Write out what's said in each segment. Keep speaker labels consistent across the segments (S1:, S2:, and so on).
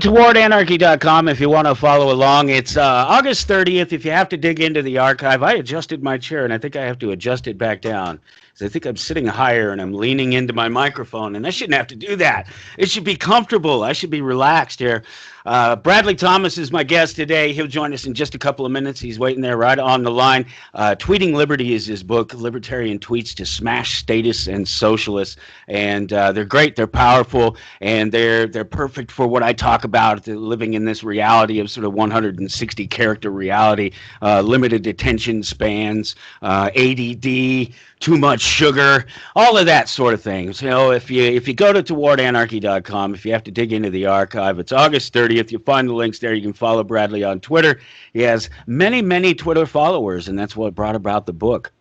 S1: TowardAnarchy.com if you want to follow along. It's August 30th. If you have to dig into the archive, I adjusted my chair and I think I have to adjust it back down. I think I'm sitting higher and I'm leaning into my microphone, and I shouldn't have to do that. It should be comfortable. I should be relaxed here. Bradley Thomas is my guest today. He'll join us in just a couple of minutes. He's waiting there right on the line. Tweeting Liberty is his book, Libertarian Tweets to Smash Statists and Socialists. And they're great, they're powerful, and they're perfect for what I talk about, living in this reality of sort of 160 character reality, limited attention spans, ADD, too much sugar, all of that sort of things. You know, if you go to towardanarchy.com, if you have to dig into the archive, it's August 30th. You'll find the links there. You can follow Bradley on Twitter. He has many, many Twitter followers, and that's what brought about the book.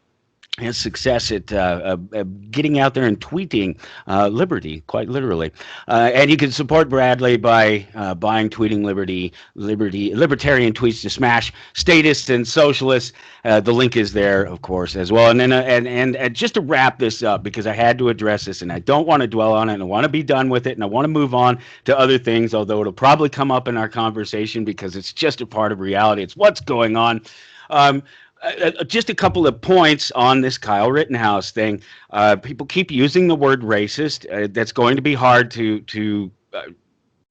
S1: His success at getting out there and tweeting liberty, quite literally. And you can support Bradley by buying Tweeting Libertarian Tweets to Smash Statists and Socialists. The link is there, of course, as well. And then and just to wrap this up, because I had to address this, and I don't want to dwell on it, and I want to be done with it, and I want to move on to other things, although it'll probably come up in our conversation because it's just a part of reality. It's what's going on. Just a couple of points on this Kyle Rittenhouse thing. People keep using the word racist. That's going to be hard to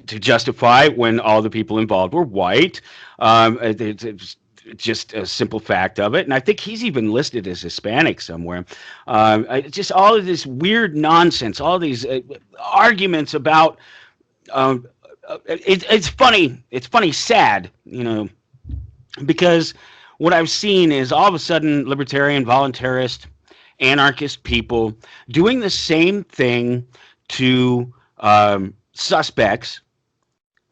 S1: justify when all the people involved were white. It's just a simple fact of it. And I think he's even listed as Hispanic somewhere. Just all of this weird nonsense, all these arguments about it's funny. It's funny, sad, you know, because what I've seen is all of a sudden libertarian, voluntarist, anarchist people doing the same thing to suspects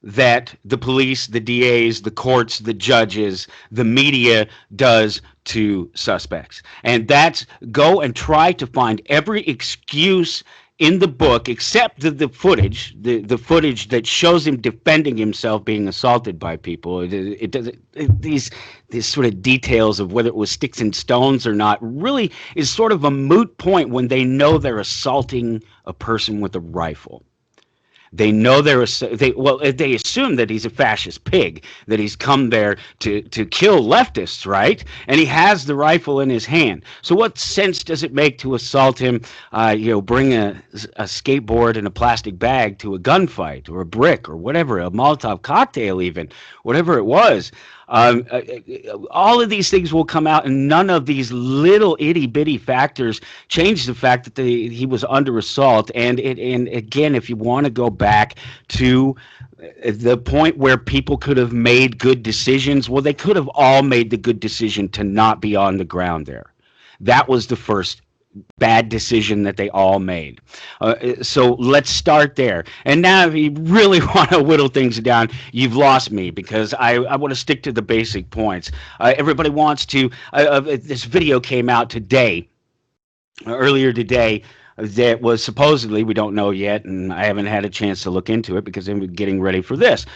S1: that the police, the DAs, the courts, the judges, the media does to suspects. And that's go and try to find every excuse in the book, except the footage, the footage that shows him defending himself being assaulted by people. These sort of details of whether it was sticks and stones or not really is sort of a moot point when they know they're assaulting a person with a rifle. They know they assume that he's a fascist pig, that he's come there to kill leftists, right? And he has the rifle in his hand. So what sense does it make to assault him, bring a skateboard and a plastic bag to a gunfight or a brick or whatever, a Molotov cocktail even, whatever it was? All of these things will come out, and none of these little itty bitty factors change the fact that he was under assault. And again, if you want to go back to the point where people could have made good decisions, well, they could have all made the good decision to not be on the ground there. That was the first bad decision that they all made. So let's start there. And now if you really want to whittle things down, you've lost me, because I want to stick to the basic points. Everybody wants to, this video came out today, earlier today, that was supposedly, we don't know yet, and I haven't had a chance to look into it because I'm getting ready for this.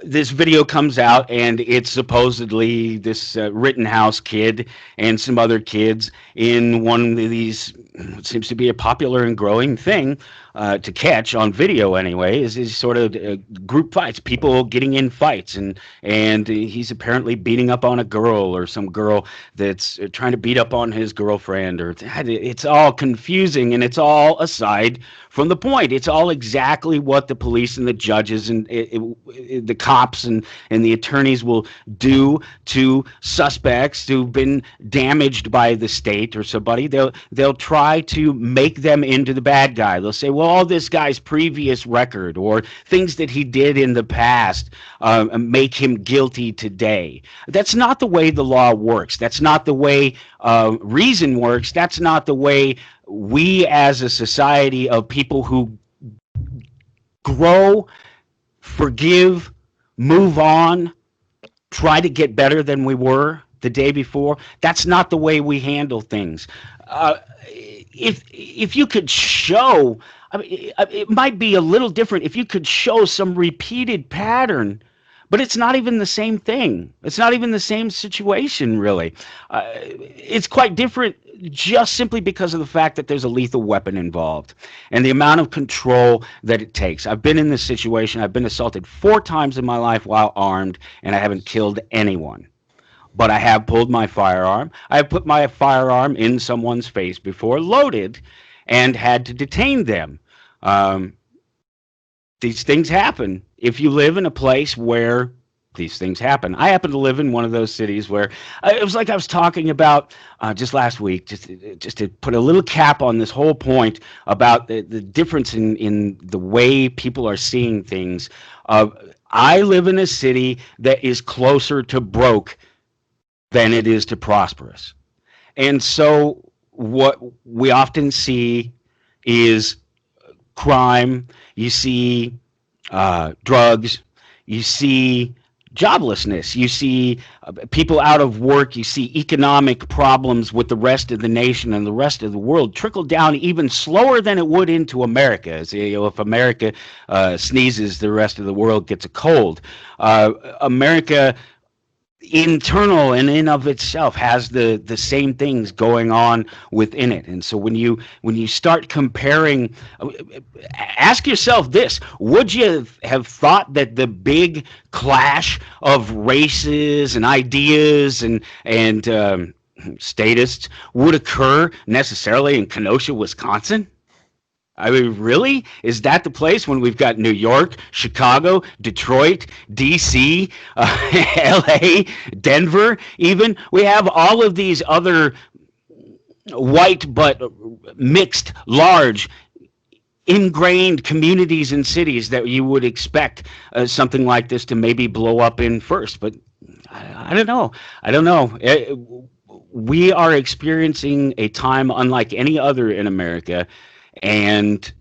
S1: This video comes out, and it's supposedly this Rittenhouse kid and some other kids in one of these, what seems to be a popular and growing thing to catch on video anyway, is sort of group fights, people getting in fights, and he's apparently beating up on a girl or some girl that's trying to beat up on his girlfriend, or it's all confusing, and it's all aside from the point. It's all exactly what the police and the judges and the cops and the attorneys will do to suspects who've been damaged by the state or somebody. They'll try to make them into the bad guy. They'll say, well, all this guy's previous record or things that he did in the past make him guilty today. That's not the way the law works. That's not the way reason works. That's not the way we as a society of people who grow, forgive, move on, try to get better than we were the day before. That's not the way we handle things. If you could show, I mean, it might be a little different if you could show some repeated pattern, but it's not even the same thing. It's not even the same situation, really. It's quite different just simply because of the fact that there's a lethal weapon involved and the amount of control that it takes. I've been in this situation. I've been assaulted 4 times in my life while armed, and I haven't killed anyone. But I have pulled my firearm. I have put my firearm in someone's face before, loaded, and had to detain them. Um, these things happen if you live in a place where these things happen. I happen to live in one of those cities where it was like I was talking about just last week, just to put a little cap on this whole point about the difference in the way people are seeing things. I live in a city that is closer to broke than it is to prosperous. And so what we often see is crime, you see drugs, you see joblessness, you see people out of work, you see economic problems with the rest of the nation and the rest of the world trickle down even slower than it would into America. As, if America sneezes, the rest of the world gets a cold. America internal and in of itself has the same things going on within it. And so when you start comparing, ask yourself this: would you have thought that the big clash of races and ideas and statists would occur necessarily in Kenosha, Wisconsin? I mean, really? Is that the place when we've got New York, Chicago, Detroit, D.C., L.A., Denver, even? We have all of these other white but mixed, large, ingrained communities and cities that you would expect something like this to maybe blow up in first. But I don't know. I don't know. We are experiencing a time unlike any other in America, and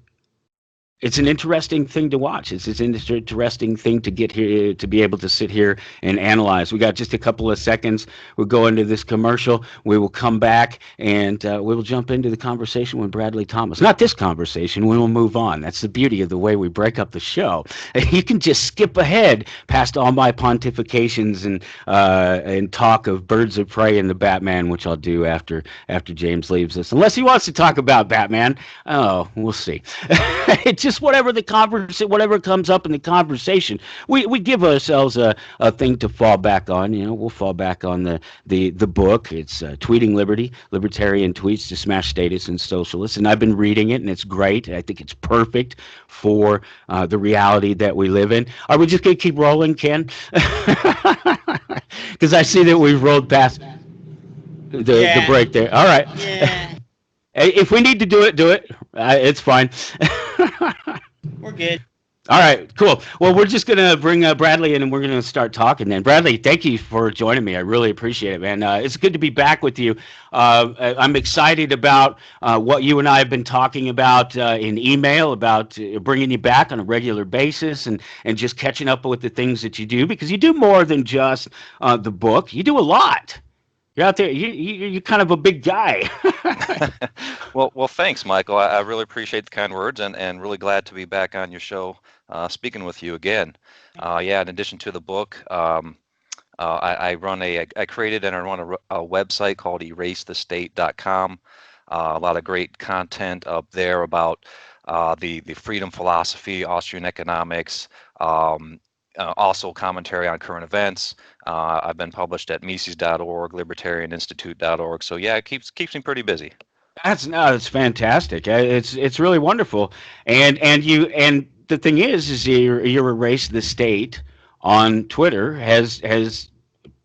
S1: it's an interesting thing to watch. It's an interesting thing to get here, to be able to sit here and analyze. We got just a couple of seconds. We'll go into this commercial. We will come back, and we will jump into the conversation with Bradley Thomas. Not this conversation. We will move on. That's the beauty of the way we break up the show. You can just skip ahead past all my pontifications and talk of Birds of Prey and the Batman, which I'll do after James leaves us. Unless he wants to talk about Batman. Oh, we'll see. Just whatever comes up in the conversation, we give ourselves a thing to fall back on. We'll fall back on the book. It's Tweeting Liberty, Libertarian Tweets to Smash Statists and Socialists, and I've been reading it, and it's great. I think it's perfect for the reality that we live in. Are we just gonna keep rolling, Ken? Because I see that we've rolled past the break there. All right.
S2: Yeah.
S1: If we need to do it. It's fine.
S2: We're good.
S1: All right, cool. Well, we're just going to bring Bradley in, and we're going to start talking then. Bradley, thank you for joining me. I really appreciate it, man. It's good to be back with you. I'm excited about what you and I have been talking about in email, about bringing you back on a regular basis and just catching up with the things that you do, because you do more than just the book. You do a lot. You're out there. You're kind of a big guy.
S3: Well, thanks, Michael. I really appreciate the kind words, and really glad to be back on your show, speaking with you again. In addition to the book, I created and I run a website called erasethestate.com. A lot of great content up there about the freedom philosophy, Austrian economics. Also commentary on current events. I've been published at Mises.org, LibertarianInstitute.org. So yeah, it keeps me pretty busy.
S1: That's fantastic. It's really wonderful. And the thing is your Erase the State on Twitter has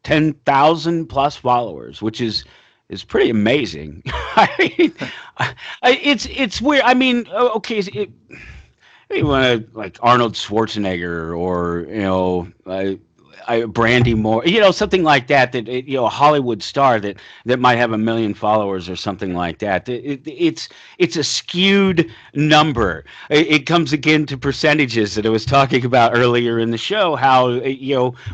S1: 10,000 plus followers, which is pretty amazing. I mean, it's weird. I mean, okay. You want to like Arnold Schwarzenegger or Brandy Moore, something like that. A Hollywood star that might have 1 million followers or something like that. It's a skewed number. It comes again to percentages that I was talking about earlier in the show. How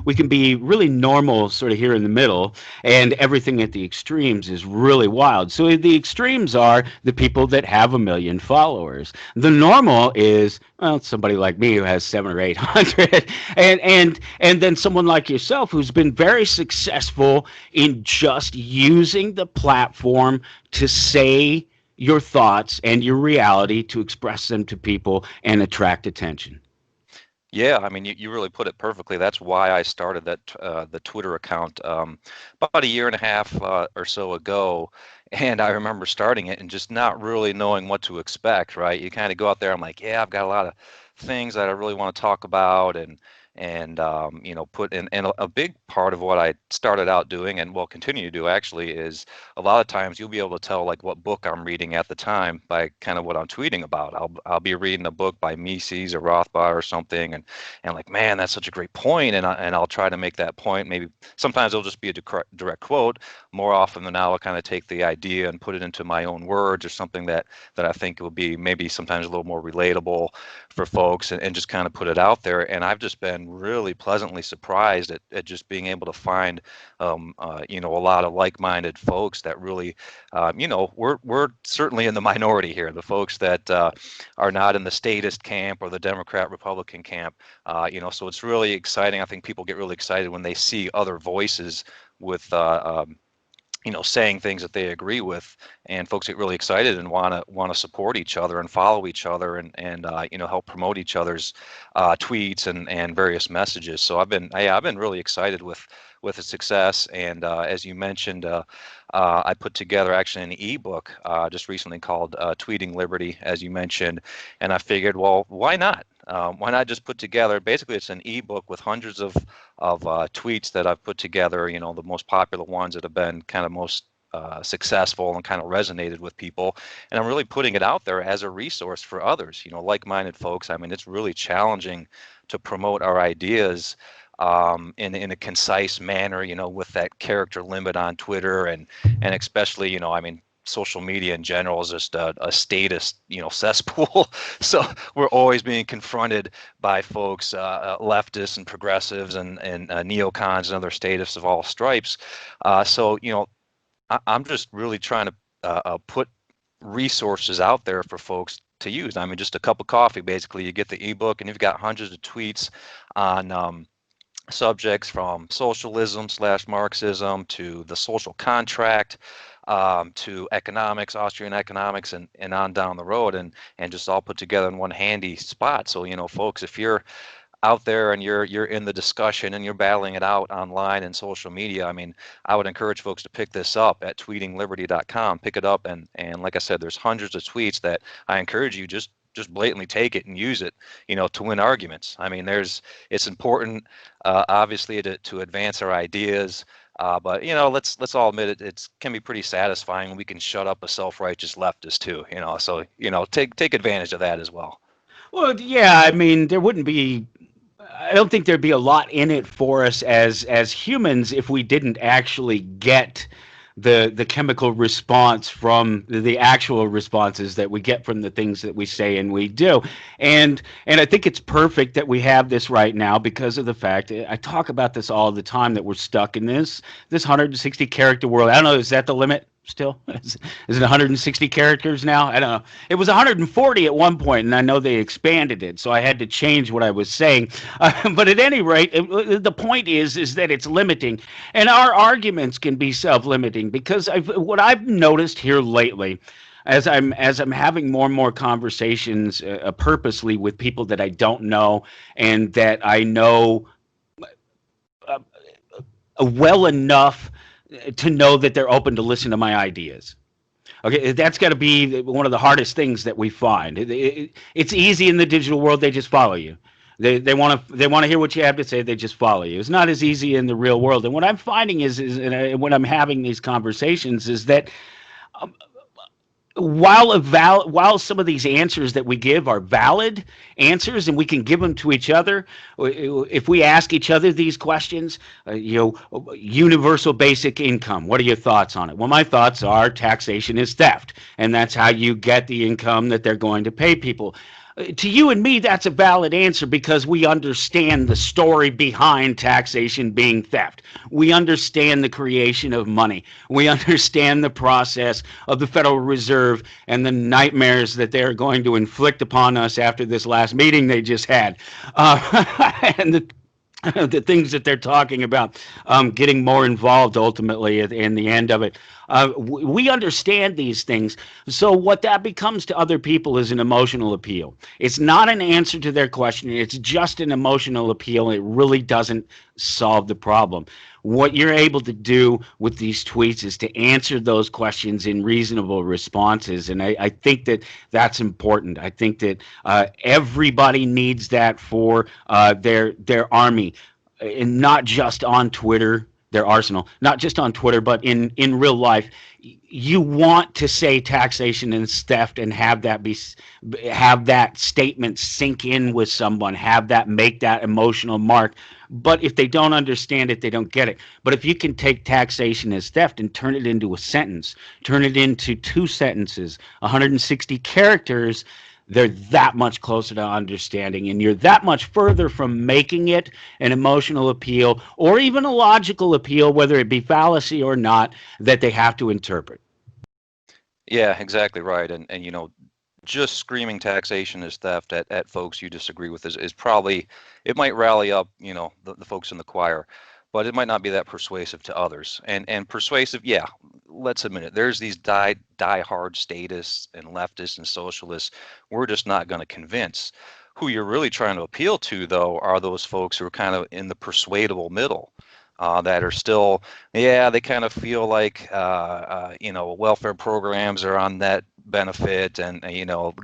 S1: we can be really normal, sort of here in the middle, and everything at the extremes is really wild. So the extremes are the people that have 1 million followers. The normal is Well, somebody like me who has 700 or 800, and then someone like yourself who's been very successful in just using the platform to say your thoughts and your reality to express them to people and attract attention.
S3: Yeah, I mean, you really put it perfectly. That's why I started the Twitter account about a year and a half or so ago. And I remember starting it and just not really knowing what to expect, right? You kind of go out there, I'm like, yeah, I've got a lot of things that I really want to talk about and you know, put in. And a big part of what I started out doing and will continue to do actually is a lot of times you'll be able to tell like what book I'm reading at the time by kind of what I'm tweeting about. I'll be reading a book by Mises or Rothbard or something, and like, man, that's such a great point, and I'll try to make that point. Maybe sometimes it'll just be a direct quote. More often than not, I'll kind of take the idea and put it into my own words or something that I think will be maybe sometimes a little more relatable for folks, and just kind of put it out there. And I've just been really pleasantly surprised at just being able to find you know, a lot of like-minded folks that really you know, we're certainly in the minority here, the folks that are not in the statist camp or the Democrat Republican camp. You know, so it's really exciting. I think people get really excited when they see other voices with you know, saying things that they agree with, and folks get really excited and want to support each other and follow each other and you know, help promote each other's tweets and various messages. So I've been really excited with the success. And as you mentioned, I put together actually an ebook just recently called Tweeting Liberty, as you mentioned, and I figured, well, why not? Why not just put together, basically it's an ebook with hundreds of tweets that I've put together, you know, the most popular ones that have been kind of most successful and kind of resonated with people. And I'm really putting it out there as a resource for others, you know, like-minded folks. I mean, it's really challenging to promote our ideas in a concise manner, you know, with that character limit on Twitter and especially, you know, I mean, social media in general is just a statist, you know, cesspool. So we're always being confronted by folks, leftists and progressives and neocons and other statists of all stripes. So, you know, I'm just really trying to put resources out there for folks to use. I mean, just a cup of coffee, basically. You get the ebook and you've got hundreds of tweets on subjects from socialism/Marxism to the social contract, to economics, Austrian economics, and on down the road, and just all put together in one handy spot. So, you know, folks, if you're out there and you're in the discussion and you're battling it out online and social media, I mean, I would encourage folks to pick this up at tweetingliberty.com. Pick it up, and like I said, there's hundreds of tweets that I encourage you just blatantly take it and use it, you know, to win arguments. I mean, it's important, obviously, to advance our ideas, but you know, let's all admit it. It can be pretty satisfying when we can shut up a self-righteous leftist too. You know, so you know, take advantage of that as well.
S1: Well, yeah, I mean, there wouldn't be. I don't think there'd be a lot in it for us as humans if we didn't actually get the chemical response from the actual responses that we get from the things that we say and we do. And I think it's perfect that we have this right now because of the fact I talk about this all the time, that we're stuck in this 160 character world. I don't know, is that the limit? Still, is it 160 characters now? I don't know. It was 140 at one point, and I know they expanded it, so I had to change what I was saying. But at any rate, the point is that it's limiting, and our arguments can be self-limiting because what I've noticed here lately, as I'm having more and more conversations purposely with people that I don't know and that I know well enough to know that they're open to listen to my ideas. Okay, that's got to be one of the hardest things that we find. It's easy in the digital world; they just follow you. They want to hear what you have to say. They just follow you. It's not as easy in the real world. And what I'm finding is when I'm having these conversations is that while some of these answers that we give are valid answers and we can give them to each other, if we ask each other these questions, you know, universal basic income, what are your thoughts on it? Well, my thoughts are taxation is theft, and that's how you get the income that they're going to pay people. To you and me, that's a valid answer because we understand the story behind taxation being theft. We understand the creation of money. We understand the process of the Federal Reserve and the nightmares that they're going to inflict upon us after this last meeting they just had. And the things that they're talking about, getting more involved ultimately in the end of it. We understand these things. So what that becomes to other people is an emotional appeal. It's not an answer to their question. It's just an emotional appeal. It really doesn't solve the problem. What you're able to do with these tweets is to answer those questions in reasonable responses. And I think that that's important. I think that everybody needs that for their army, and not just on Twitter, their arsenal, not just on Twitter, but in real life. You want to say taxation is theft and have that statement sink in with someone, have that make that emotional mark. But if they don't understand it, they don't get it. But if you can take taxation as theft and turn it into a sentence, turn it into 2 sentences, 160 characters, they're that much closer to understanding, and you're that much further from making it an emotional appeal or even a logical appeal, whether it be fallacy or not, that they have to interpret.
S3: Yeah, exactly right. And just screaming taxation is theft at folks you disagree with is probably, it might rally up, the folks in the choir, but it might not be that persuasive to others. And persuasive, yeah, let's admit it. There's these die-hard statists and leftists and socialists we're just not going to convince. Who you're really trying to appeal to, though, are those folks who are kind of in the persuadable middle. That are still, yeah, they kind of feel like, welfare programs are on net benefit, and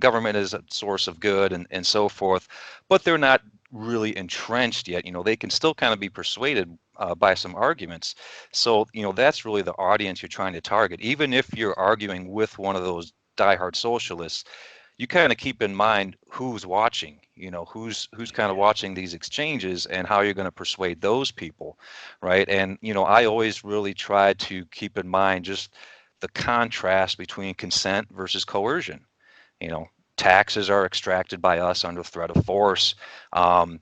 S3: government is a source of good, and so forth, but they're not really entrenched yet. They can still kind of be persuaded by some arguments. So that's really the audience you're trying to target. Even if you're arguing with one of those diehard socialists, you kind of keep in mind who's watching, who's kind of watching these exchanges and how you're going to persuade those people, right? And I always really try to keep in mind just the contrast between consent versus coercion. you know Taxes are extracted by us under threat of force, um,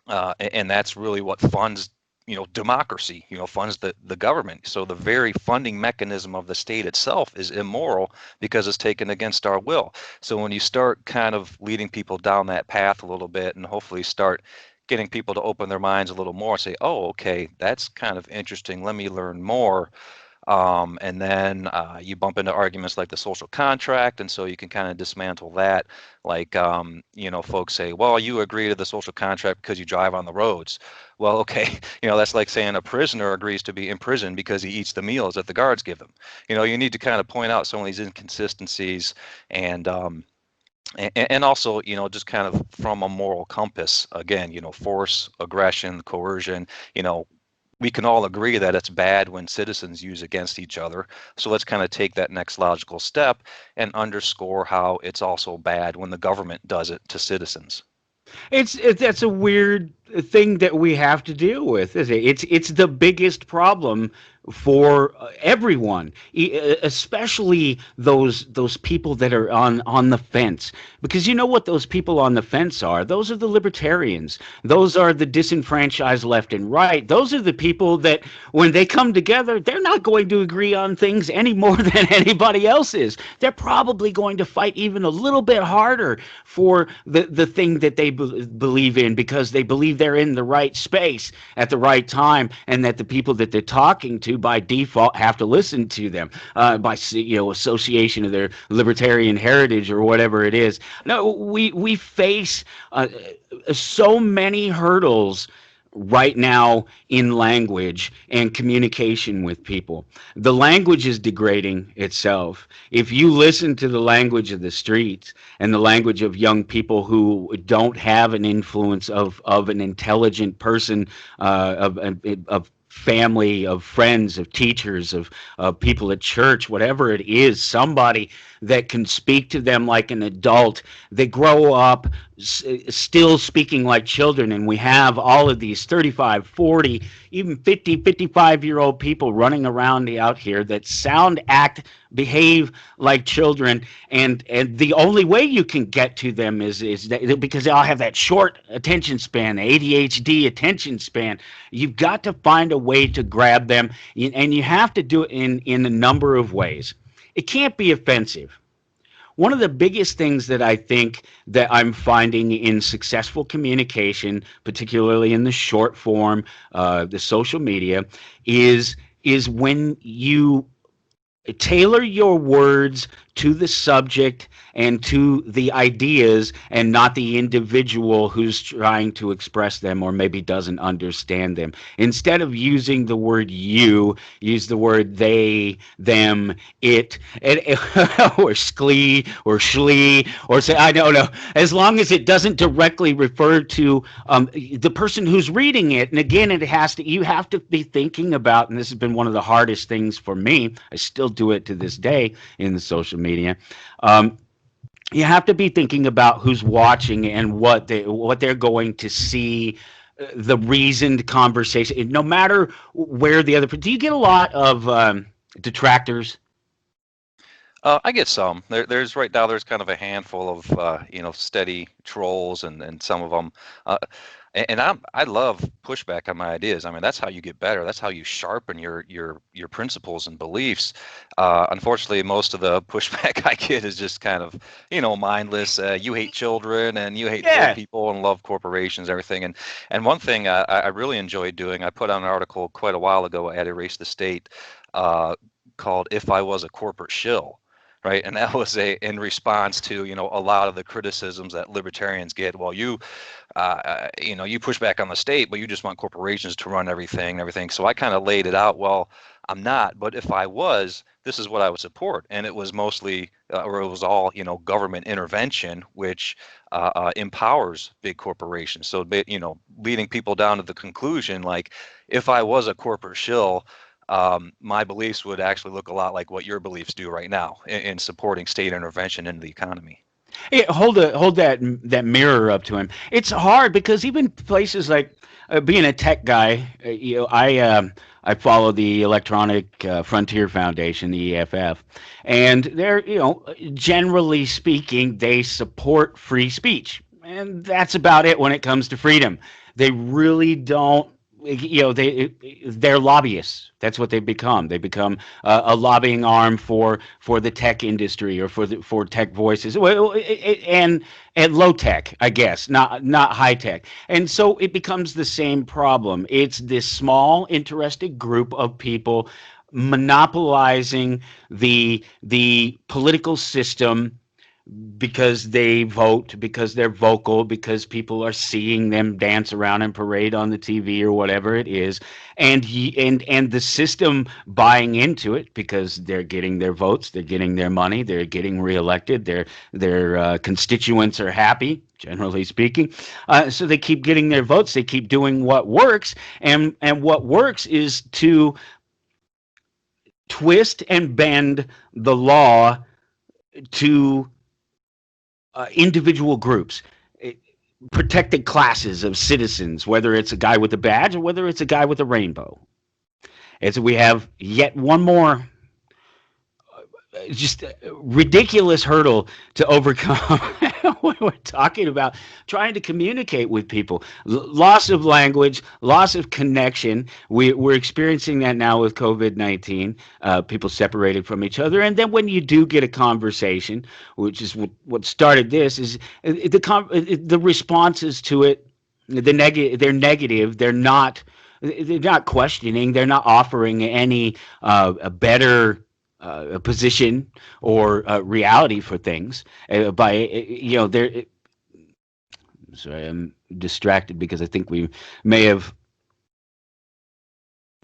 S3: and that's really what funds democracy, funds the government. So the very funding mechanism of the state itself is immoral because it's taken against our will. So when you start kind of leading people down that path a little bit, and hopefully start getting people to open their minds a little more, say, oh, okay, that's kind of interesting, let me learn more. And then you bump into arguments like the social contract, and so you can kind of dismantle that. Like, folks say, well, you agree to the social contract because you drive on the roads. Well, okay, that's like saying a prisoner agrees to be imprisoned because he eats the meals that the guards give him. You need to kind of point out some of these inconsistencies, and also, just kind of from a moral compass, again, force, aggression, coercion, we can all agree that it's bad when citizens use against each other. So let's kind of take that next logical step and underscore how it's also bad when the government does it to citizens.
S1: That's a weird thing that we have to deal with, is it? It's the biggest problem for everyone, especially those people that are on the fence. Because you know what those people on the fence are? Those are the libertarians. Those are the disenfranchised left and right. Those are the people that, when they come together, they're not going to agree on things any more than anybody else is. They're probably going to fight even a little bit harder for the thing that they believe in, because they believe they're in the right space at the right time, and that the people that they're talking to by default have to listen to them, by association of their libertarian heritage or whatever it is. No, we face so many hurdles right now in language and communication with people. The language is degrading itself. If you listen to the language of the streets and the language of young people who don't have an influence of an intelligent person, of family, of friends, of teachers, of people at church, whatever it is, somebody that can speak to them like an adult, they grow up still speaking like children, and we have all of these 35, 40, even 50, 55-year-old people running around out here that sound, act, behave like children, and the only way you can get to them is that, because they all have that short attention span, ADHD attention span. You've got to find a way to grab them, and you have to do it in a number of ways. It can't be offensive. One of the biggest things that I think that I'm finding in successful communication, particularly in the short form, the social media, is when you tailor your words to the subject and to the ideas, and not the individual who's trying to express them or maybe doesn't understand them. Instead of using the word you, use the word they, them, it, and, or sklee or shlee, or say, I don't know, as long as it doesn't directly refer to the person who's reading it. And again, you have to be thinking about, and this has been one of the hardest things for me, I still do it to this day in the social media. You have to be thinking about who's watching and what they're going to see, the reasoned conversation, no matter where the other. Do you get a lot of detractors?
S3: I get some. There's right now. There's kind of a handful of steady trolls, and some of them. And I love pushback on my ideas. I mean, that's how you get better. That's how you sharpen your principles and beliefs. Unfortunately, most of the pushback I get is just kind of mindless. You hate children, and you hate poor people, and love corporations, and everything. And one thing I really enjoyed doing, I put out an article quite a while ago at Erase the State, called "If I Was a Corporate Shill." Right, and that was in response to a lot of the criticisms that libertarians get. Well, you push back on the state, but you just want corporations to run everything. So I kind of laid it out. Well, I'm not, but if I was, this is what I would support. And it was mostly, or it was all, government intervention, which empowers big corporations. So, leading people down to the conclusion, like, if I was a corporate shill, my beliefs would actually look a lot like what your beliefs do right now in supporting state intervention into the economy.
S1: Hey, hold that mirror up to him. It's hard because even places like, being a tech guy, I follow the Electronic Frontier Foundation, the EFF, and they're, generally speaking, they support free speech, and that's about it when it comes to freedom. They really don't. They're lobbyists. That's what they become. They become a lobbying arm for the tech industry, or for tech voices, and low tech, I guess, not high tech. And so it becomes the same problem. It's this small interested group of people monopolizing the political system, because they vote, because they're vocal, because people are seeing them dance around and parade on the TV or whatever it is, and the system buying into it, because they're getting their votes, they're getting their money, they're getting reelected, their constituents are happy, generally speaking. So they keep getting their votes, they keep doing what works, and what works is to twist and bend the law to individual groups, eh, protected classes of citizens, whether it's a guy with a badge or whether it's a guy with a rainbow. And so we have yet one more just ridiculous hurdle to overcome when we're talking about trying to communicate with people. Loss of language, loss of connection. We're experiencing that now with COVID-19. People separated from each other, and then when you do get a conversation, which is what started this, is the responses to it. They're negative. They're not. They're not questioning. They're not offering any a better a position or reality for things. They're. Sorry, I'm distracted because I think we may have.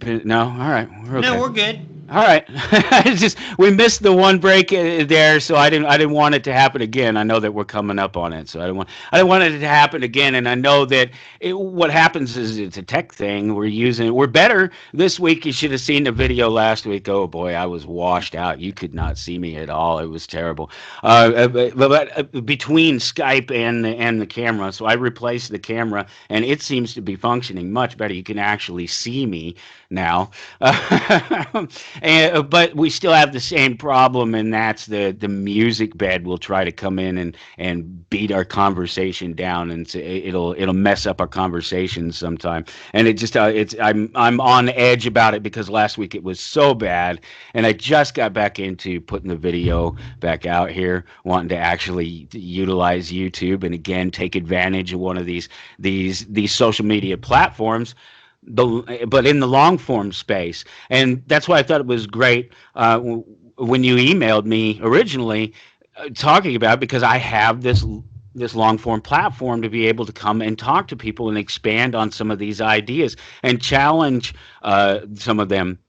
S1: No, all right, we're okay.
S2: No, we're good.
S1: All right. It's just we missed the one break there, so I didn't want it to happen again. I know that we're coming up on it, so I didn't want it to happen again. And I know that what happens is it's a tech thing. We're better this week. You should have seen the video last week. Oh boy, I was washed out. You could not see me at all. It was terrible. But between Skype and the camera, so I replaced the camera, and it seems to be functioning much better. You can actually see me now. But we still have the same problem, and that's the music bed will try to come in and beat our conversation down, and it'll mess up our conversation sometime. And it just it's I'm on edge about it because last week it was so bad, and I just got back into putting the video back out here, wanting to actually utilize YouTube and again take advantage of one of these social media platforms, but in the long form space. And that's why I thought it was great when you emailed me originally talking about it, because I have this long form platform to be able to come and talk to people and expand on some of these ideas and challenge some of them.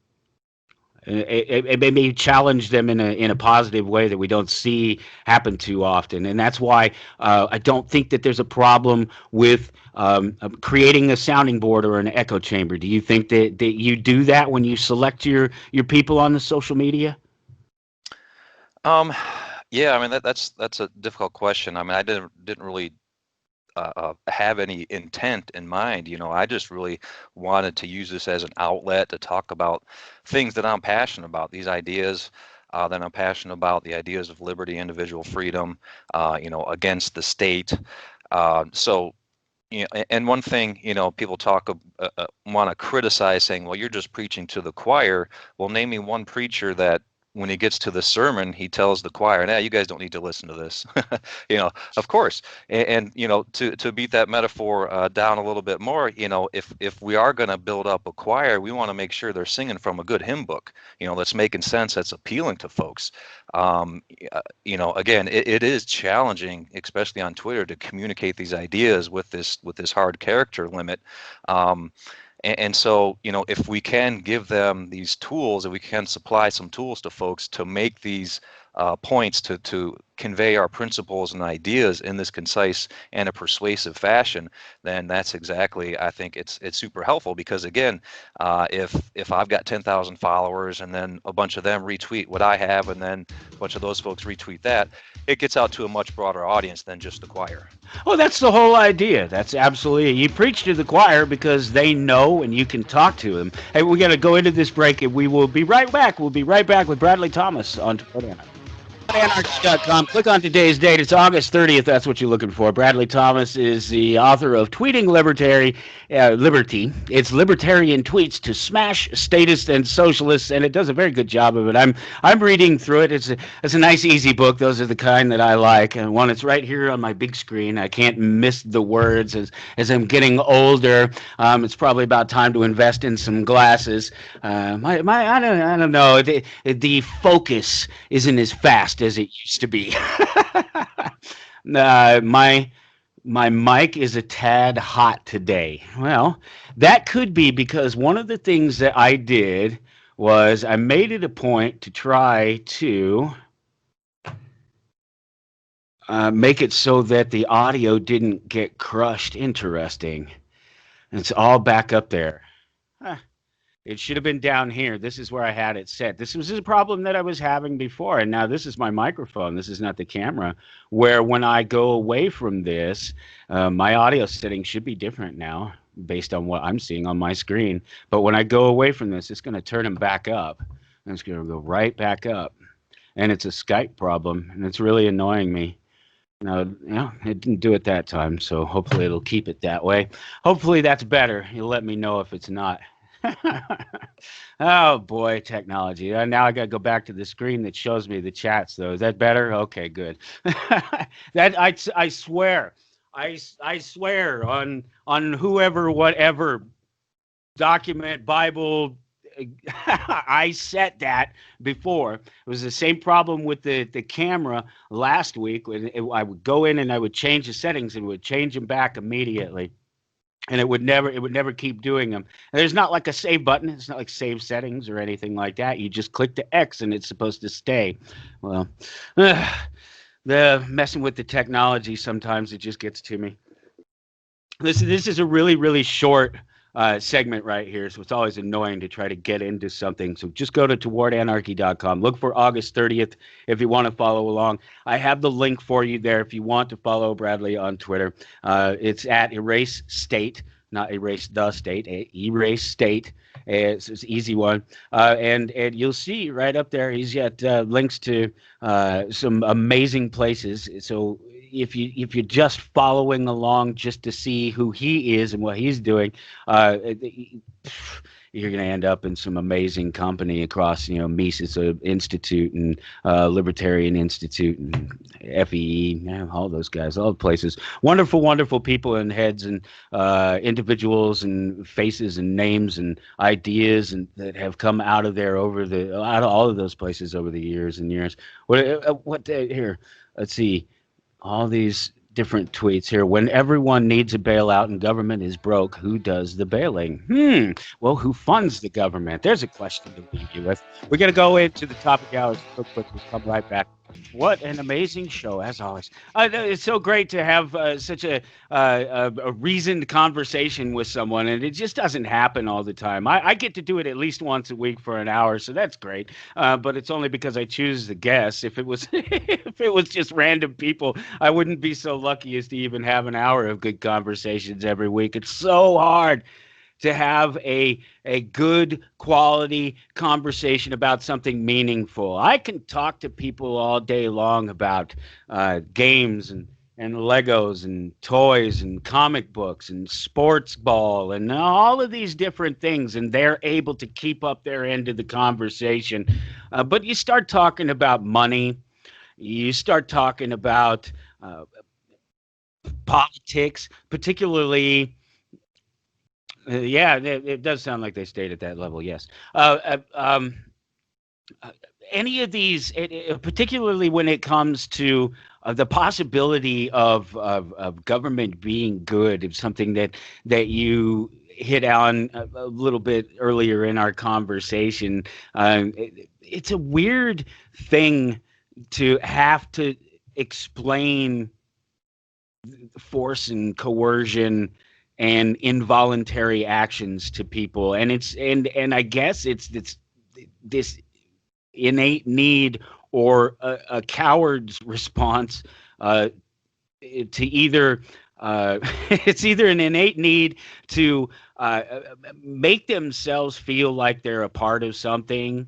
S1: It may challenge them in a positive way that we don't see happen too often, and that's why I don't think that there's a problem with creating a sounding board or an echo chamber. Do you think that you do that when you select your people on the social media?
S3: Um, yeah, I mean that's a difficult question. I mean, I didn't really have any intent in mind. I just really wanted to use this as an outlet to talk about things that I'm passionate about, these ideas that I'm passionate about, the ideas of liberty, individual freedom, against the state. So, and one thing, people want to criticize, saying, well, you're just preaching to the choir. Well, name me one preacher that when he gets to the sermon, he tells the choir, nah, you guys don't need to listen to this. Of course. And to beat that metaphor down a little bit more, if we are going to build up a choir, we want to make sure they're singing from a good hymn book, that's making sense, that's appealing to folks. Again, it is challenging, especially on Twitter, to communicate these ideas with this hard character limit. And so, if we can give them these tools, if we can supply some tools to folks to make these points, to convey our principles and ideas in this concise and a persuasive fashion, then that's exactly, I think it's super helpful. Because again, if I've got 10,000 followers and then a bunch of them retweet what I have, and then a bunch of those folks retweet that, it gets out to a much broader audience than just the choir.
S1: Oh, that's the whole idea. That's absolutely, you preach to the choir because they know and you can talk to them. Hey, we got to go into this break, and we will be right back. We'll be right back with Bradley Thomas on Twitter. Anarchy.com. Click on today's date. It's August 30th. That's what you're looking for. Bradley Thomas is the author of Tweeting Liberty. It's libertarian tweets to smash statists and socialists, and it does a very good job of it. I'm reading through it. It's a nice, easy book. Those are the kind that I like. And one, it's right here on my big screen. I can't miss the words as I'm getting older. It's probably about time to invest in some glasses. I don't know. The focus isn't as fast as it used to be. My mic is a tad hot today. Well, that could be because one of the things that I did was I made it a point to try to make it so that the audio didn't get crushed. Interesting. It's all back up there. Huh. It should have been down here. This is where I had it set. This was a problem that I was having before, and now this is my microphone. This is not the camera, where when I go away from this, my audio settings should be different now based on what I'm seeing on my screen. But when I go away from this, it's going to turn them back up. And it's going to go right back up. And it's a Skype problem, and it's really annoying me. No, it didn't do it that time, so hopefully it'll keep it that way. Hopefully that's better. You'll let me know if it's not. Oh boy, technology. Now I got to go back to the screen that shows me the chats, though. Is that better? Okay, good. That I swear, I swear on whoever, whatever document, Bible. I set that before. It was the same problem with the camera last week. When I would go in and I would change the settings and would change them back immediately. and it would never keep doing them. And there's not like a save button. It's not like save settings or anything like that. You just click the X and it's supposed to stay. Well, the messing with the technology, sometimes it just gets to me. This is a really short segment right here, so it's always annoying to try to get into something. So just go to towardanarchy.com. Look for August 30th if you want to follow along. I have the link for you there if you want to follow Bradley on Twitter. It's at Erase State, not Erase the State, Erase State. It's an easy one, and you'll see right up there. He's got links to some amazing places. So if you're just following along just to see who he is and what he's doing, uh, you're going to end up in some amazing company across, Mises Institute and Libertarian Institute and FEE, man, all those guys, all the places. Wonderful, wonderful people and heads and individuals and faces and names and ideas and that have come out of there out of all of those places over the years and years. Here? Let's see. All these different tweets here. When everyone needs a bailout and government is broke, who does the bailing? Well, who funds the government? There's a question to leave you with. We're going to go into the topic hours real quick. We'll come right back. What an amazing show, as always. It's so great to have such a reasoned conversation with someone, and it just doesn't happen all the time. I get to do it at least once a week for an hour, so that's great. But it's only because I choose the guests. If it was if it was just random people, I wouldn't be so lucky as to even have an hour of good conversations every week. It's so hard to have a good quality conversation about something meaningful. I can talk to people all day long about games and Legos and toys and comic books and sports ball and all of these different things, and they're able to keep up their end of the conversation. But you start talking about money, you start talking about politics, particularly. Yeah, it does sound like they stayed at that level. Yes. Any of these, particularly when it comes to the possibility of government being good, is something that you hit on a little bit earlier in our conversation. It's a weird thing to have to explain force and coercion and involuntary actions to people, and I guess it's this innate need or a coward's response to either it's either an innate need to make themselves feel like they're a part of something.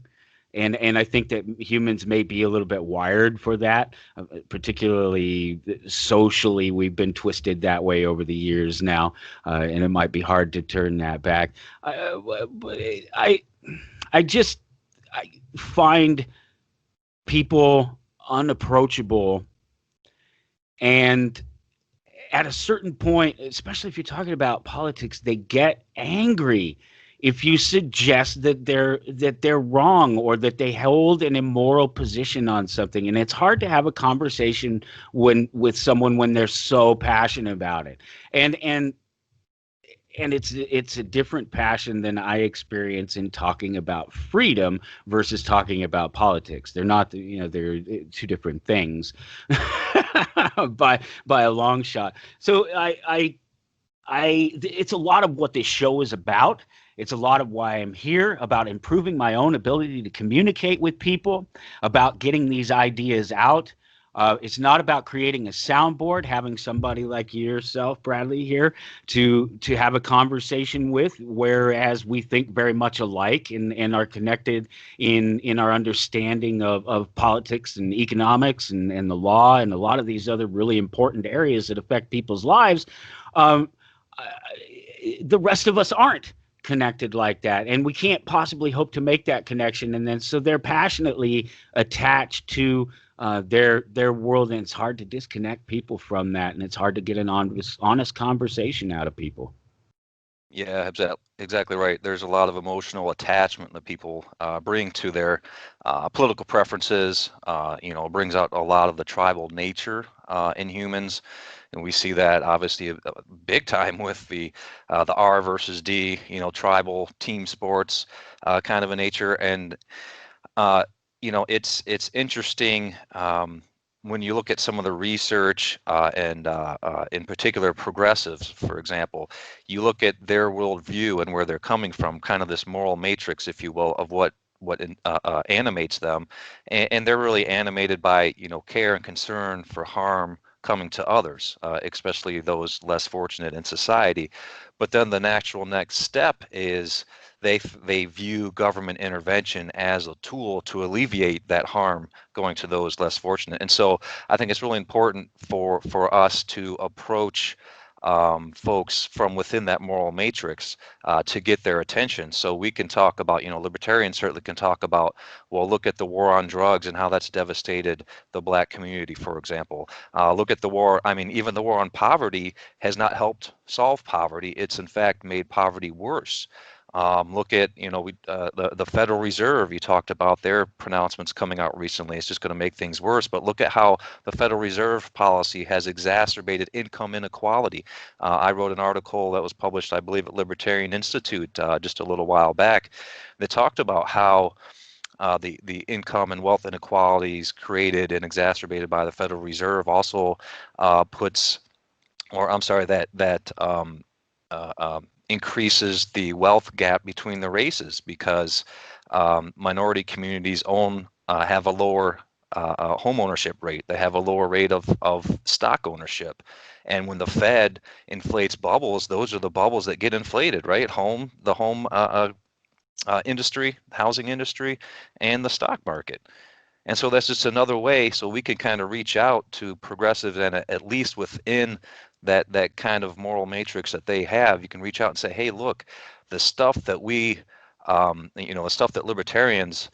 S1: And I think that humans may be a little bit wired for that, particularly socially. We've been twisted that way over the years now, and it might be hard to turn that back. But I find people unapproachable, and at a certain point, especially if you're talking about politics, they get angry if you suggest that they're wrong or that they hold an immoral position on something. And it's hard to have a conversation with someone when they're so passionate about it. And it's a different passion than I experience in talking about freedom versus talking about politics. They're not, they're two different things by a long shot. So it's a lot of what this show is about. It's a lot of why I'm here, about improving my own ability to communicate with people, about getting these ideas out. It's not about creating a soundboard, having somebody like yourself, Bradley, here to have a conversation with, whereas we think very much alike and are connected in our understanding of politics and economics and the law and a lot of these other really important areas that affect people's lives. The rest of us aren't connected like that, and we can't possibly hope to make that connection. And then so they're passionately attached to their world, and it's hard to disconnect people from that, and it's hard to get an honest conversation out of people.
S3: Yeah, exactly right. There's a lot of emotional attachment that people bring to their political preferences. Brings out a lot of the tribal nature in humans. and we see that obviously big time with the R versus D, tribal team sports kind of a nature. And it's interesting when you look at some of the research and in particular progressives, for example, you look at their worldview and where they're coming from, kind of this moral matrix, if you will, of what animates them, and they're really animated by care and concern for harm coming to others, especially those less fortunate in society. But then the natural next step is they view government intervention as a tool to alleviate that harm going to those less fortunate. And so I think it's really important for us to approach folks from within that moral matrix to get their attention. So we can talk about, libertarians certainly can talk about, well, look at the war on drugs and how that's devastated the black community, for example. Look at the war, even the war on poverty has not helped solve poverty. It's in fact made poverty worse. Look at, the Federal Reserve. You talked about their pronouncements coming out recently. It's just going to make things worse. But look at how the Federal Reserve policy has exacerbated income inequality. I wrote an article that was published, I believe, at Libertarian Institute just a little while back that talked about how the income and wealth inequalities created and exacerbated by the Federal Reserve also increases the wealth gap between the races, because minority communities have a lower home ownership rate. They have a lower rate of stock ownership. And when the Fed inflates bubbles, those are the bubbles that get inflated, right? The home industry, housing industry, and the stock market. And so that's just another way so we can kind of reach out to progressives, and at least within that kind of moral matrix that they have, you can reach out and say, hey, look, the stuff that the stuff that libertarians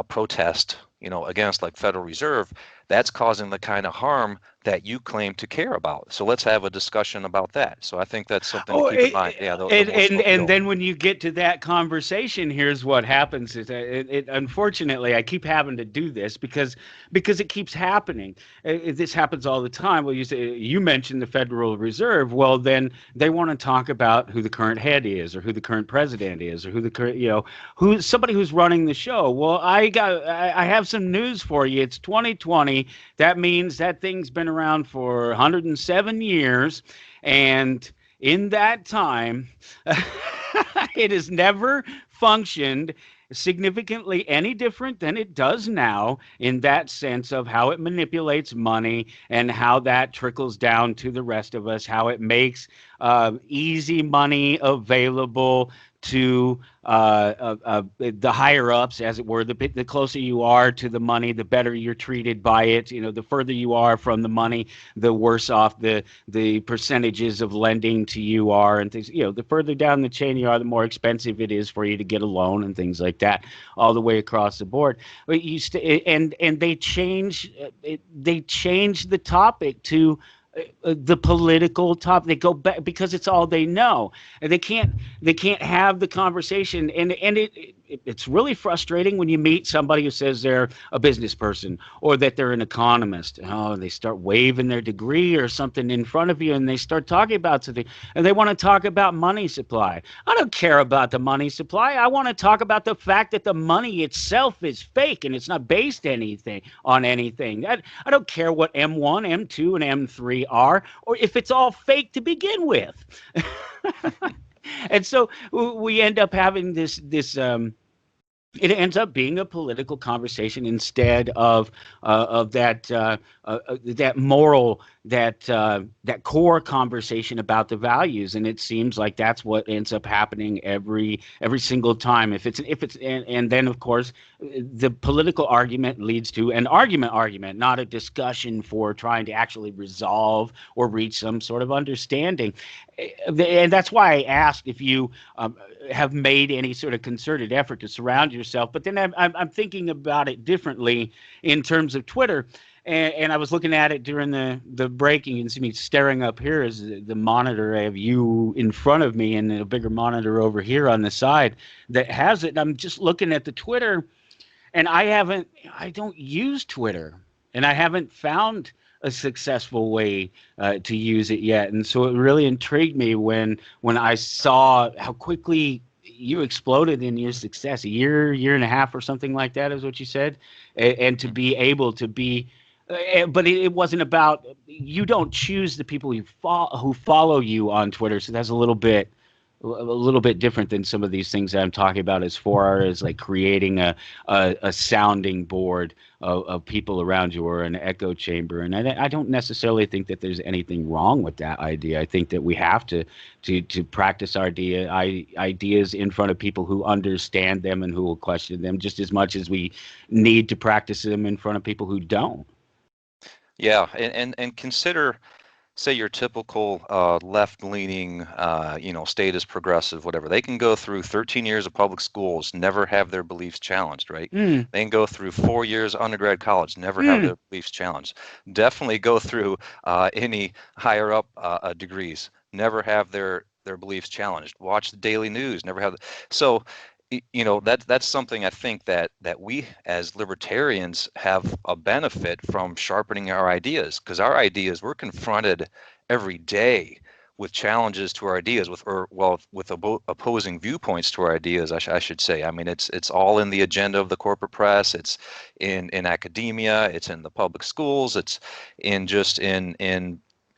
S3: protest, against, like Federal Reserve, that's causing the kind of harm that you claim to care about. So let's have a discussion about that. So I think that's something to keep in mind. Yeah,
S1: and then when you get to that conversation, here's what happens: is unfortunately, I keep having to do this because it keeps happening. This happens all the time. Well, you mentioned the Federal Reserve. Well, then they want to talk about who the current head is, or who the current president is, or who the current who's somebody who's running the show. Well, I have some news for you. It's 2020. That means that thing's been around for 107 years, and in that time, it has never functioned significantly any different than it does now, in that sense of how it manipulates money and how that trickles down to the rest of us, how it makes easy money available to the higher ups, as it were. The closer you are to the money, the better you're treated by it. The further you are from the money, the worse off the percentages of lending to you are, and things. The further down the chain you are, the more expensive it is for you to get a loan and things like that, all the way across the board. But and they change the topic to the political topic. They go back because it's all they know, and they can't have the conversation. And it's really frustrating when you meet somebody who says they're a business person or that they're an economist. They start waving their degree or something in front of you, and they start talking about something, and they want to talk about money supply. I don't care about the money supply. I want to talk about the fact that the money itself is fake and it's not based on anything. I don't care what M1, M2, and M3 are, or if it's all fake to begin with. And so we end up having this it ends up being a political conversation instead of that moral, that core conversation about the values. And it seems like that's what ends up happening every single time. And then of course the political argument leads to an argument, not a discussion for trying to actually resolve or reach some sort of understanding. And that's why I asked if you have made any sort of concerted effort to surround yourself. But then I'm thinking about it differently in terms of Twitter. And I was looking at it during the break. You can see me staring up here as the monitor. I have you in front of me and a bigger monitor over here on the side that has it. And I'm just looking at the Twitter, and I don't use Twitter, and I haven't found a successful way to use it yet. And so it really intrigued me when I saw how quickly you exploded in your success. A year and a half or something like that is what you said. And to be able to be but it wasn't about, you don't choose the people who follow you on Twitter, so that's a little bit different than some of these things that I'm talking about as far as like creating a sounding board of people around you, or an echo chamber. And I don't necessarily think that there's anything wrong with that idea. I think that we have to practice our ideas in front of people who understand them and who will question them just as much as we need to practice them in front of people who don't.
S3: Yeah, and consider, say, your typical left-leaning, statist, progressive, whatever. They can go through 13 years of public schools, never have their beliefs challenged, right?
S1: Mm,
S3: They can go through 4 years undergrad college, never have
S1: mm.
S3: their beliefs challenged. Definitely go through any higher up degrees, never have their beliefs challenged. Watch the daily news, never have. So that's something I think that we as libertarians have a benefit from sharpening our ideas, because our ideas, we're confronted every day with challenges to our ideas, with opposing viewpoints to our ideas. I should say. I mean, it's all in the agenda of the corporate press. It's in academia. It's in the public schools. It's in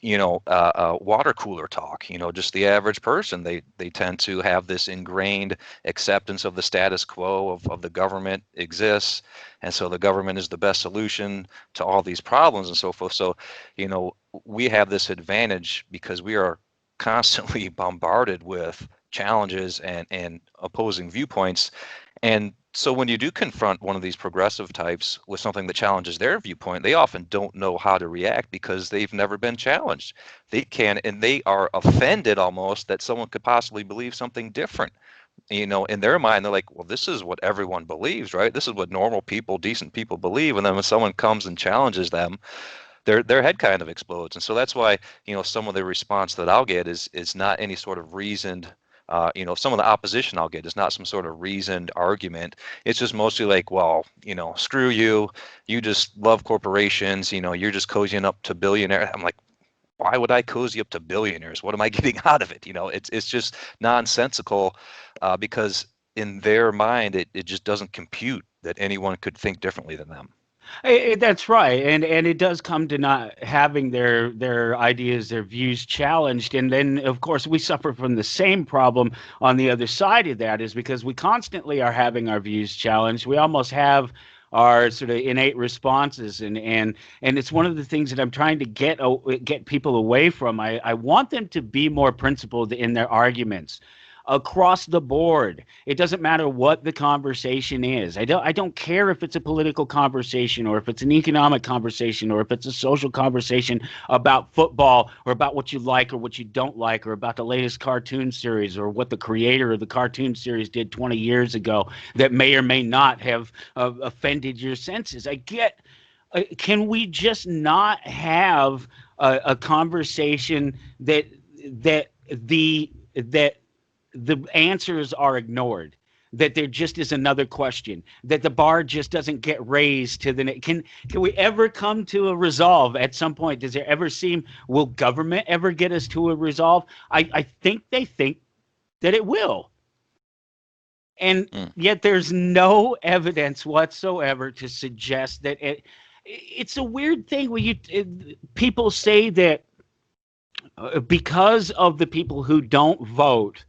S3: water cooler talk. Just the average person, they tend to have this ingrained acceptance of the status quo of the government exists, and so the government is the best solution to all these problems and so forth. So we have this advantage because we are constantly bombarded with challenges and opposing viewpoints. And so when you do confront one of these progressive types with something that challenges their viewpoint, they often don't know how to react because they've never been challenged. And they are offended almost that someone could possibly believe something different. In their mind, they're like, well, this is what everyone believes, right? This is what normal people, decent people believe. And then when someone comes and challenges them, their head kind of explodes. And so that's why, some of the response that I'll get is not any sort of reasoned, some of the opposition I'll get is not some sort of reasoned argument. It's just mostly like, well, screw you. You just love corporations. You're just cozying up to billionaires. I'm like, why would I cozy up to billionaires? What am I getting out of it? It's just nonsensical, because in their mind, it just doesn't compute that anyone could think differently than them.
S1: That's right, and it does come to not having their ideas, their views challenged, and then of course we suffer from the same problem on the other side of that, is because we constantly are having our views challenged. We almost have our sort of innate responses, and it's one of the things that I'm trying to get people away from. I want them to be more principled in their arguments across the board. It doesn't matter what the conversation is. I don't care if it's a political conversation, or if it's an economic conversation, or if it's a social conversation about football, or about what you like or what you don't like, or about the latest cartoon series, or what the creator of the cartoon series did 20 years ago that may or may not have offended your senses. I get can we just not have a conversation that the answers are ignored, that there just is another question, that the bar just doesn't get raised to the can we ever come to a resolve at some point? Does there ever seem, will government ever get us to a resolve? I think they think that it will, and
S3: Mm.
S1: yet there's no evidence whatsoever to suggest that it's a weird thing where people say that because of the people who don't vote,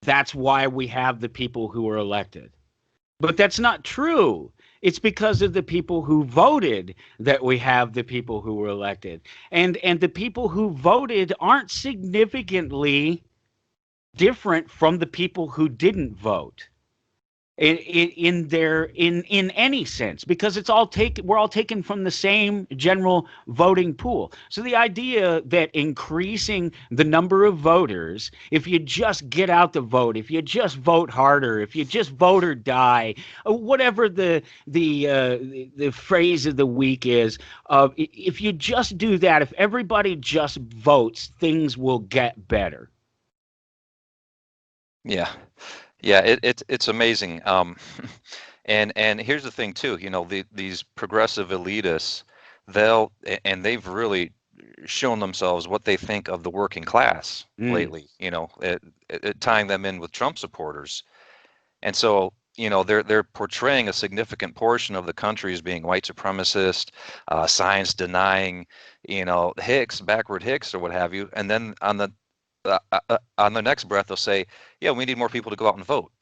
S1: that's why we have the people who are elected. But that's not true. It's because of the people who voted that we have the people who were elected. And the people who voted aren't significantly different from the people who didn't vote in any sense, because we're all taken from the same general voting pool. So the idea that increasing the number of voters, if you just get out the vote, if you just vote harder, if you just vote or die, whatever the phrase of the week is, if you just do that, if everybody just votes, things will get better.
S3: Yeah. Yeah, it's amazing. And here's the thing too, these progressive elitists, they've really shown themselves what they think of the working class lately, tying them in with Trump supporters. And so, they're portraying a significant portion of the country as being white supremacist, science denying, Hicks, backward Hicks or what have you. And then on the next breath, they'll say, yeah, we need more people to go out and vote.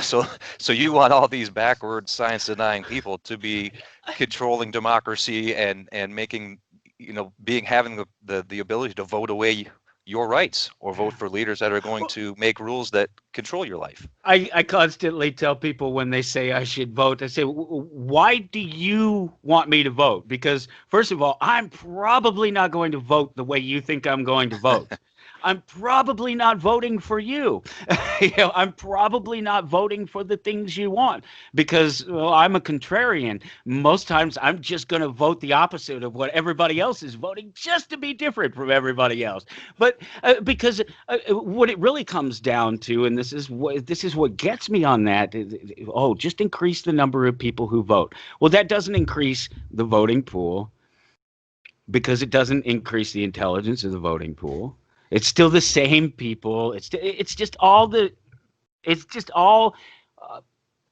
S3: So you want all these backward science denying people to be controlling democracy and making, having the ability to vote away your rights or vote for leaders that are going to make rules that control your life.
S1: I constantly tell people when they say I should vote, I say, why do you want me to vote? Because first of all, I'm probably not going to vote the way you think I'm going to vote. I'm probably not voting for you. I'm probably not voting for the things you want because I'm a contrarian. Most times I'm just going to vote the opposite of what everybody else is voting just to be different from everybody else. But because what it really comes down to, and this is what gets me on that, just increase the number of people who vote. Well, that doesn't increase the voting pool because it doesn't increase the intelligence of the voting pool. It's still the same people. It's just all.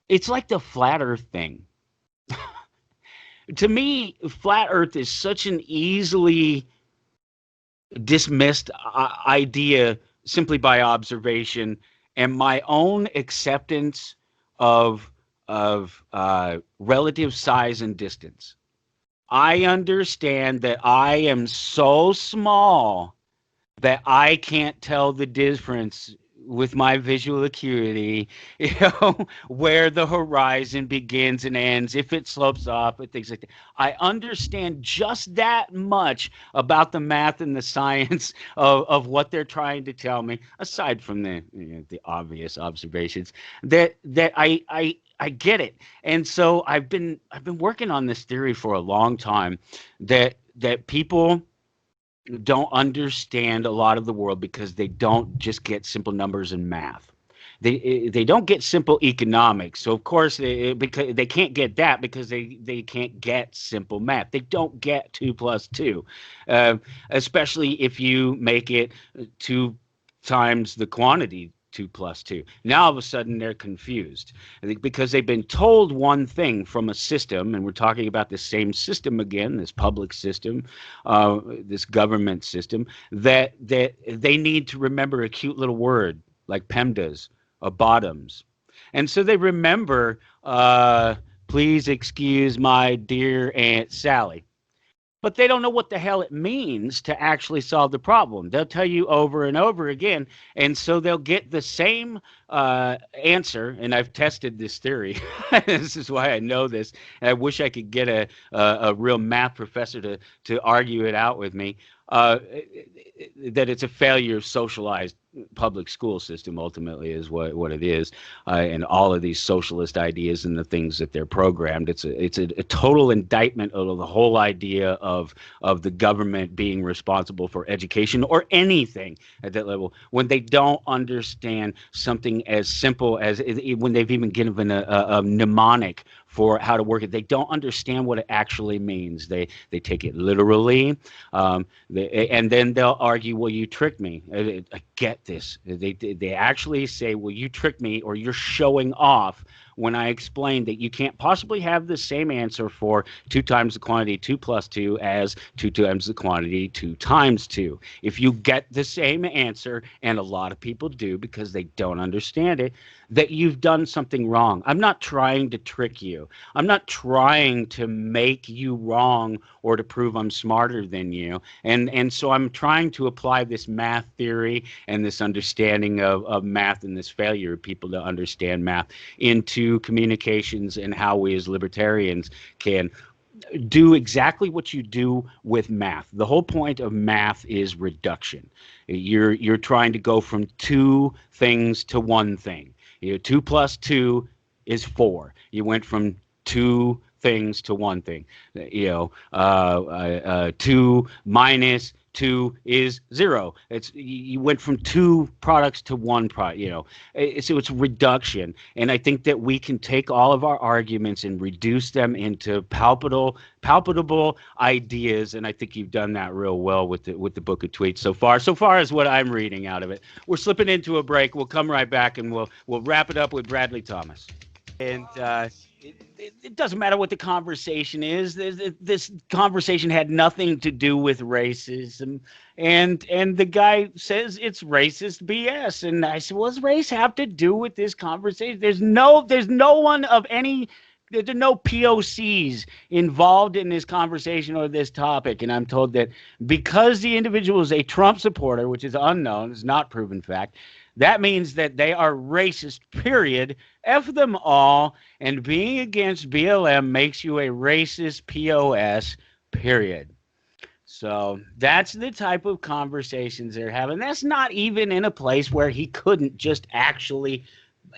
S1: It's like the flat Earth thing. To me, flat Earth is such an easily dismissed idea simply by observation and my own acceptance of relative size and distance. I understand that I am so small that I can't tell the difference with my visual acuity, where the horizon begins and ends, if it slopes off, and things like that. I understand just that much about the math and the science of what they're trying to tell me, aside from the obvious observations, that I get it. And so I've been working on this theory for a long time that people don't understand a lot of the world because they don't just get simple numbers and math. They don't get simple economics. So of course because they can't get that because they can't get simple math. They don't get 2 plus 2, especially if you make it 2 times the quantity. 2 plus 2. Now all of a sudden they're confused because they've been told one thing from a system, and we're talking about the same system again, this public system, this government system, that they need to remember a cute little word like PEMDAS, bottoms. And so they remember, please excuse my dear Aunt Sally. But they don't know what the hell it means to actually solve the problem. They'll tell you over and over again, and so they'll get the same answer. And I've tested this theory. This is why I know this. And I wish I could get a real math professor to argue it out with me. That it's a failure of socialized public school system ultimately is what it is, and all of these socialist ideas and the things that they're programmed. It's a total indictment of the whole idea of the government being responsible for education or anything at that level when they don't understand something as simple as when they've even given a mnemonic for how to work it. They don't understand what it actually means. They take it literally, and then they'll argue, well, you tricked me. I get this. They actually say, well, you tricked me, or you're showing off when I explained that you can't possibly have the same answer for 2 times the quantity 2 plus 2 as 2 times the quantity 2 times 2. If you get the same answer, and a lot of people do because they don't understand it, that you've done something wrong. I'm not trying to trick you. I'm not trying to make you wrong or to prove I'm smarter than you. And so I'm trying to apply this math theory and this understanding of math and this failure of people to understand math into communications and how we as libertarians can do exactly what you do with math. The whole point of math is reduction. You're trying to go from 2 things to 1 thing. 2 plus 2 is 4. You went from 2 things to 1 thing. 2 minus 2 is 0. It's you went from 2 products to 1 product, so it's reduction. And I think that we can take all of our arguments and reduce them into palpable ideas, and I think you've done that real well with the book of tweets so far as what I'm reading out of it. We're slipping into a break. We'll come right back and we'll wrap it up with Bradley Thomas. And it doesn't matter what the conversation is. This conversation had nothing to do with racism, and the guy says it's racist BS. And I said, well, does race have to do with this conversation? There's no one of any. There are no POCs involved in this conversation or this topic. And I'm told that because the individual is a Trump supporter, which is unknown, is not proven fact, that means that they are racist, period. F them all. And being against BLM makes you a racist POS, period. So that's the type of conversations they're having. That's not even in a place where he couldn't just actually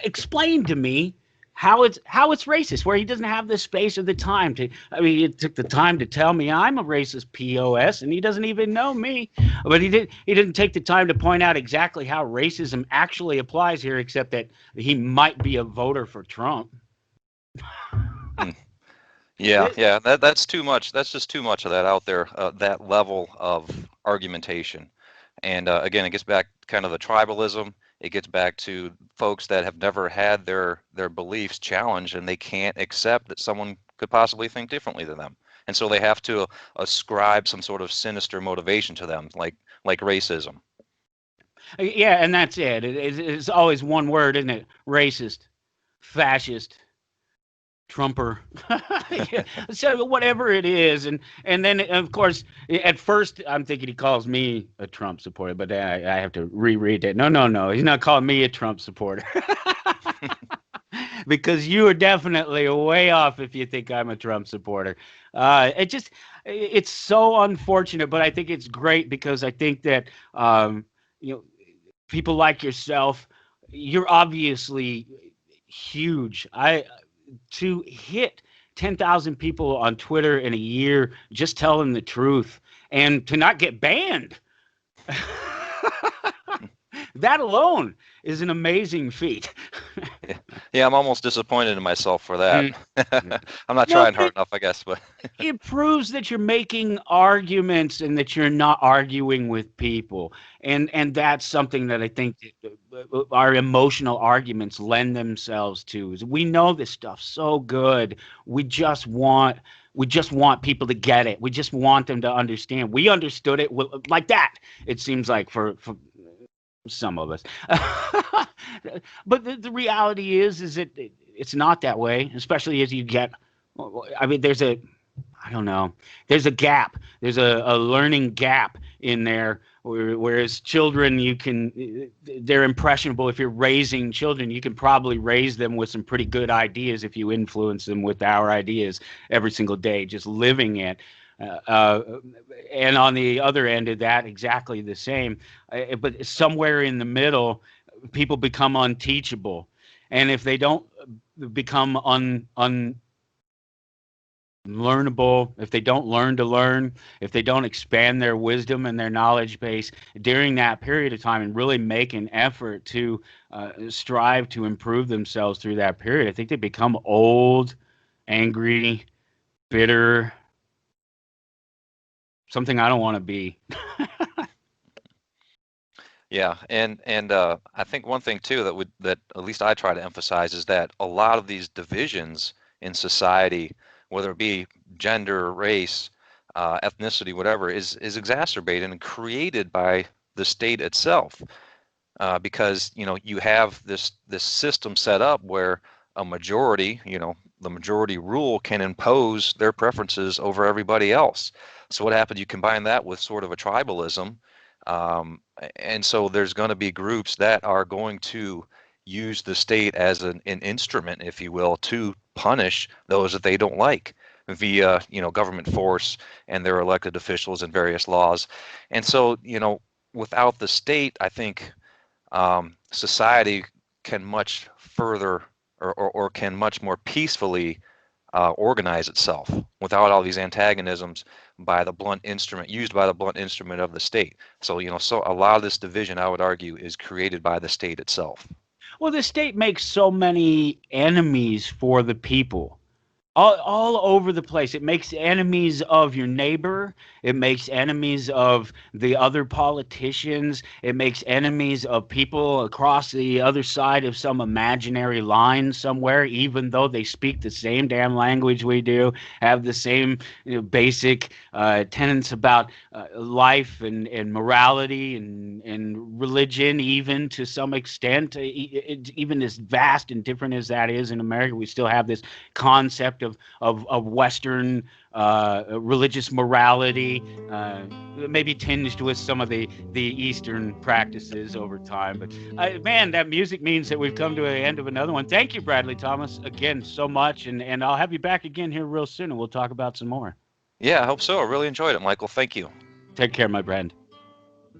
S1: explain to me how it's racist, where he doesn't have the space or the time to. I mean, he took the time to tell me I'm a racist POS, and he doesn't even know me. But he didn't take the time to point out exactly how racism actually applies here, except that he might be a voter for Trump.
S3: Yeah, that's too much. That's just too much of that out there, that level of argumentation. And again, it gets back kind of the tribalism. It gets back to folks that have never had their beliefs challenged, and they can't accept that someone could possibly think differently than them. And so they have to ascribe some sort of sinister motivation to them, like racism.
S1: Yeah, and that's it. It's always one word, isn't it? Racist, fascist, Trumper. Yeah. So whatever it is, and then of course at first I'm thinking he calls me a Trump supporter, but I have to reread that. No, he's not calling me a Trump supporter. Because you are definitely way off if you think I'm a Trump supporter. It's so unfortunate, but I think it's great because I think that people like yourself, you're obviously huge. To hit 10,000 people on Twitter in a year just telling the truth and to not get banned. That alone is an amazing feat.
S3: Yeah, I'm almost disappointed in myself for that. I'm not trying hard enough, I guess, but
S1: it proves that you're making arguments and that you're not arguing with people. And that's something that I think our emotional arguments lend themselves to. Is we know this stuff so good. We just want people to get it. We just want them to understand. We understood it like that. It seems like for some of us. But the reality is that it's not that way, especially as you get, I mean, there's a gap. There's a learning gap in there, whereas children, they're impressionable. If you're raising children, you can probably raise them with some pretty good ideas if you influence them with our ideas every single day, just living it. And on the other end of that, exactly the same. But somewhere in the middle, people become unteachable. And if they don't become unlearnable, if they don't learn to learn, if they don't expand their wisdom and their knowledge base during that period of time and really make an effort to strive to improve themselves through that period, I think they become old, angry, bitter, something I don't want to be.
S3: Yeah, and I think one thing too that at least I try to emphasize is that a lot of these divisions in society, whether it be gender, race, ethnicity, whatever, is exacerbated and created by the state itself, because you have this system set up where a majority, the majority rule can impose their preferences over everybody else. So what happens? You combine that with sort of a tribalism. And so there's going to be groups that are going to use the state as an instrument, if you will, to punish those that they don't like via, government force and their elected officials and various laws. And so, without the state, I think society can much further or can much more peacefully organize itself without all these antagonisms by the blunt instrument used by the blunt instrument of the state. So so a lot of this division, I would argue, is created by the state itself.
S1: Well, the state makes so many enemies for the people. All over the place. It makes enemies of your neighbor. It makes enemies of the other politicians. It makes enemies of people across the other side of some imaginary line somewhere, even though they speak the same damn language we do, have the same basic tenets about life and morality and religion, even to some extent. Even as vast and different as that is in America, we still have this concept of Western religious morality, maybe tinged with some of the Eastern practices over time. But man, that music means that we've come to the end of another one. Thank you, Bradley Thomas, again so much, and I'll have you back again here real soon, and we'll talk about some more.
S3: Yeah, I hope so. I really enjoyed it, Michael. Thank you.
S1: Take care, my friend.